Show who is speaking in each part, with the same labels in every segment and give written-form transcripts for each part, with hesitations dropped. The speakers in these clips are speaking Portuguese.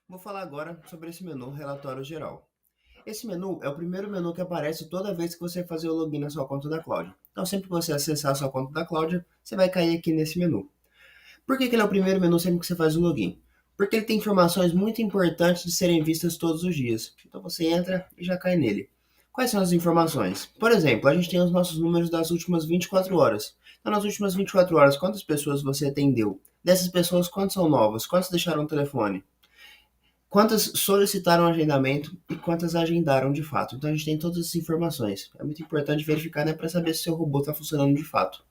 Speaker 1: Vou falar agora sobre esse menu relatório geral. Esse menu é o primeiro menu que aparece toda vez que você fazer o login na sua conta da Cloud. Então, sempre que você acessar a sua conta da Cloud, você vai cair aqui nesse menu. Por que ele é o primeiro menu sempre que você faz o login? Porque ele tem informações muito importantes de serem vistas todos os dias. Então, você entra e já cai nele. Quais são as informações? Por exemplo, a gente tem os nossos números das últimas 24 horas. Então, nas últimas 24 horas, quantas pessoas você atendeu? Dessas pessoas, quantas são novas? Quantas deixaram o telefone? Quantas solicitaram agendamento e quantas agendaram de fato. Então a gente tem todas essas informações. É muito importante verificar, né, para saber se o seu robô está funcionando de fato.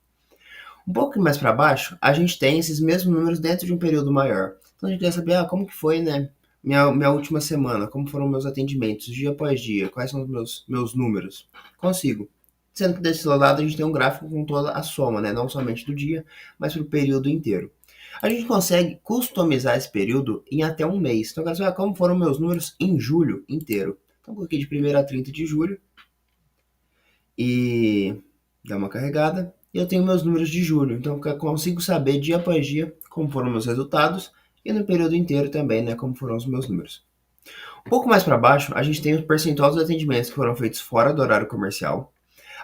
Speaker 1: Um pouco mais para baixo, a gente tem esses mesmos números dentro de um período maior. Então a gente quer saber como que foi, né, minha última semana, como foram meus atendimentos, dia após dia, quais são os meus números. Consigo. Sendo que desse lado a gente tem um gráfico com toda a soma, né, não somente do dia, mas para o período inteiro. A gente consegue customizar esse período em até um mês. Então, eu quero saber como foram meus números em julho inteiro. Então, eu coloquei de 1º a 30 de julho e dá uma carregada. E eu tenho meus números de julho. Então, eu consigo saber dia após dia como foram meus resultados e no período inteiro também, né, como foram os meus números. Um pouco mais para baixo, a gente tem o percentual dos atendimentos que foram feitos fora do horário comercial.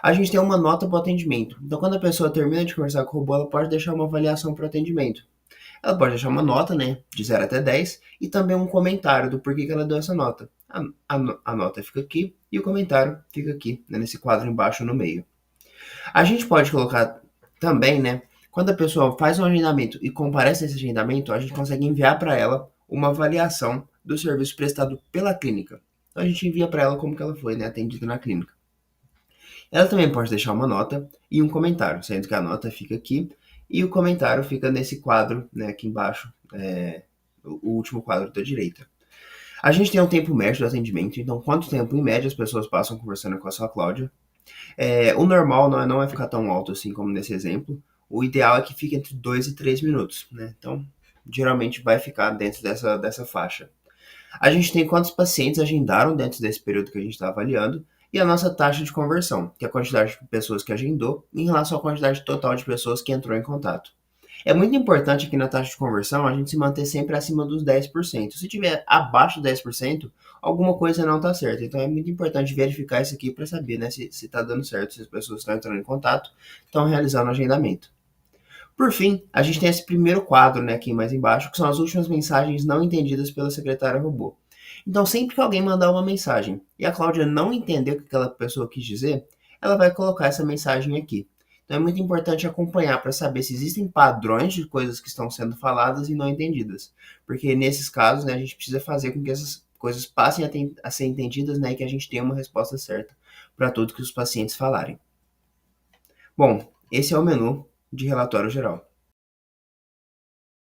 Speaker 1: A gente tem uma nota para o atendimento. Então, quando a pessoa termina de conversar com o robô, ela pode deixar uma avaliação para o atendimento. Ela pode deixar uma nota, né, de 0 até 10, e também um comentário do porquê que ela deu essa nota. A nota fica aqui e o comentário fica aqui, né, nesse quadro embaixo no meio. A gente pode colocar também, né, quando a pessoa faz um agendamento e comparece nesse agendamento, a gente consegue enviar para ela uma avaliação do serviço prestado pela clínica. Então a gente envia para ela como que ela foi, né, atendida na clínica. Ela também pode deixar uma nota e um comentário, sendo que a nota fica aqui e o comentário fica nesse quadro, né, aqui embaixo, o último quadro da direita. A gente tem um tempo médio do atendimento, então quanto tempo em média as pessoas passam conversando com a sua Cláudia. O normal não é ficar tão alto assim como nesse exemplo. O ideal é que fique entre 2 e 3 minutos, né? Então, geralmente vai ficar dentro dessa faixa. A gente tem quantos pacientes agendaram dentro desse período que a gente está avaliando e a nossa taxa de conversão, que é a quantidade de pessoas que agendou em relação à quantidade total de pessoas que entrou em contato. É muito importante aqui na taxa de conversão a gente se manter sempre acima dos 10%. Se tiver abaixo de 10%, alguma coisa não está certa. Então é muito importante verificar isso aqui para saber, né, se está dando certo, se as pessoas estão entrando em contato, estão realizando o agendamento. Por fim, a gente tem esse primeiro quadro, né, aqui mais embaixo, que são as últimas mensagens não entendidas pela secretária robô. Então, sempre que alguém mandar uma mensagem e a Cláudia não entender o que aquela pessoa quis dizer, ela vai colocar essa mensagem aqui. Então, é muito importante acompanhar para saber se existem padrões de coisas que estão sendo faladas e não entendidas. Porque nesses casos, né, a gente precisa fazer com que essas coisas passem a ser entendidas, né, e que a gente tenha uma resposta certa para tudo que os pacientes falarem. Bom, esse é o menu de relatório geral.